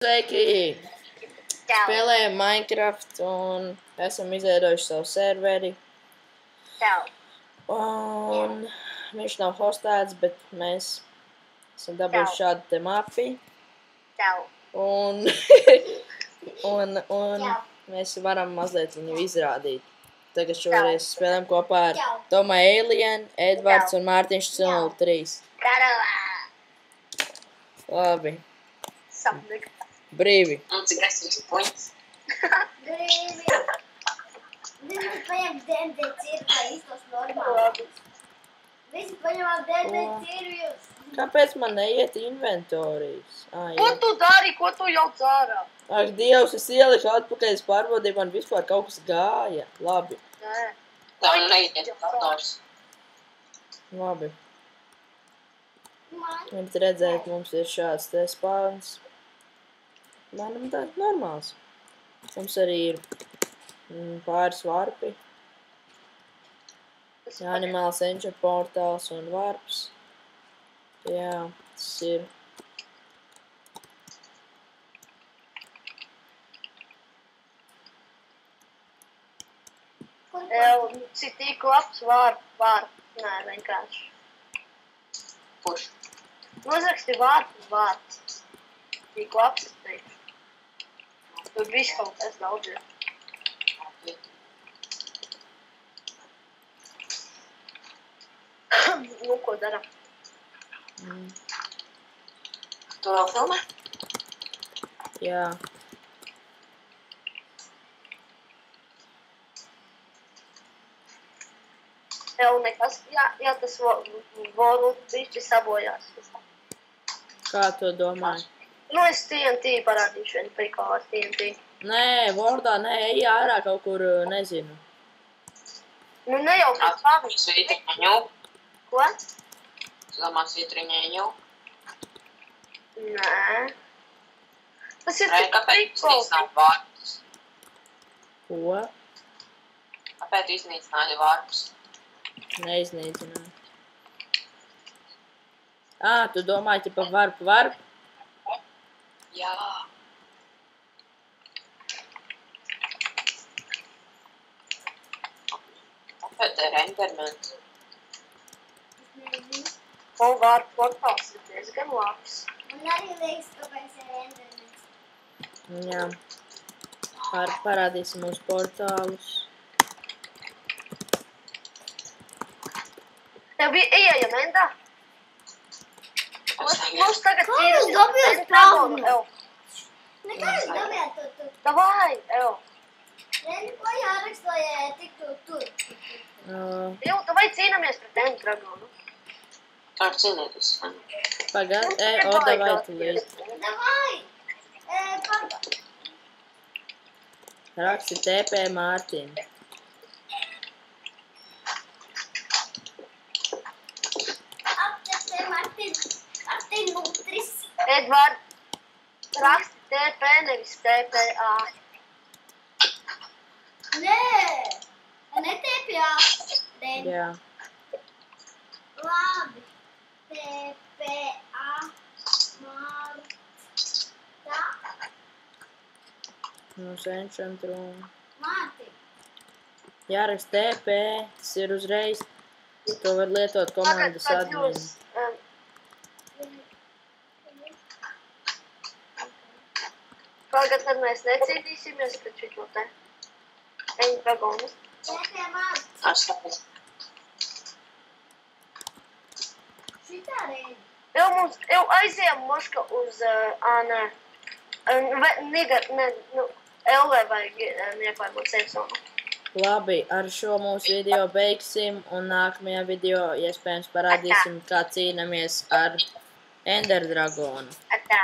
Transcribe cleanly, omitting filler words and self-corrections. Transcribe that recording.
Sveiki! Spēlējam Minecraft un esam izveidojuši savu serveri. Un viņš nav hostēts, bet mēs esam dabūjuši šādu te mapi. Un mēs varam mazliet viņu izrādīt. Tagad šoreiz spēlējam kopā ar Toma Alien, Edvards un Mārtiņš 03. Labi. Brīvi. Un cik esmu puņas? Brīvi. Visi paņem DMD cirvā īstos normālus. Visi paņemam DMD cirvjus. Kāpēc man neiet inventorijas? Ko tu dari? Ko tu jau cārā? Ak, Dievs, es ieliku atpakaļ, es pārbaudīju, man vispār kaut kas gāja. Labi. Nē. Tā neiet dators. Labi. Varat redzēt, mums ir šāds te spawns. Manam tāds normāls. Mums arī ir pāris varpi. Animals Engine portāls un varps. Jā, tas ir. Cik tik labs vārp. Nē, vienkārši. Kurš? Nozraksti vārp. Tik labs, es teikšu. Tur viss kaut kas daudz ir. Nu, ko daram? Tu vēl filmē? Jā. Tev nekas, jā, tas varbūt bišķi sabojās. Kā tu domāji? Nu, es TNT parādīšu vienu prikolu ar TNT. Nē, Wordā, nē, ej ārā kaut kur, nezinu. Nu, ne jau pēc pavas. Svītriņu. Ko? Tu domā svītriņu? Nē. Tas ir Rai, kāpēc iznīcināji vārpus? Ko? Kāpēc iznīcināji vārpus? Neiznīcināji. Tu domāji, tipa varpu? Jā. Kāpēc ir enderments? Un vārpu portāls ir diezgan labs. Man arī liekas, kāpēc ir enderments. Jā. Parādīsim mūsu portālus. Tev bija ieejam endā? Mums tagad Kā jūs dabījāt spawnu? Nekā jūs dabījāt tur? Davai, evo. Ko jārakst, lai tiktu tur? Jau, davai cīnamies pret Ender dragonu. Kā ar cīnīties? Pagad, davai tu līdz. Davai! Pagad. Raksti TP Mārtiņ. Aptepte Martin Lutris. Edvard, raksti TP, nevis TPA. Nē! Ne TPA. Jā. Labi. TPA. Marta. Mums Ancient Room. Marti. Jārakst TP, tas ir uzreiz. To var lietot komandas adminu. Tagad, kad mēs necīdīsimies pret šito te Ender dragonus. TP Marta. Ar sapnis. Šitā reizi. Jau aizējām moška uz, LV vai nieklājumot Samsonu. Labi, ar šo mūsu video beigsim un nākamajā video iespējams parādīsim, kā cīnamies ar Ender dragonu. Atā.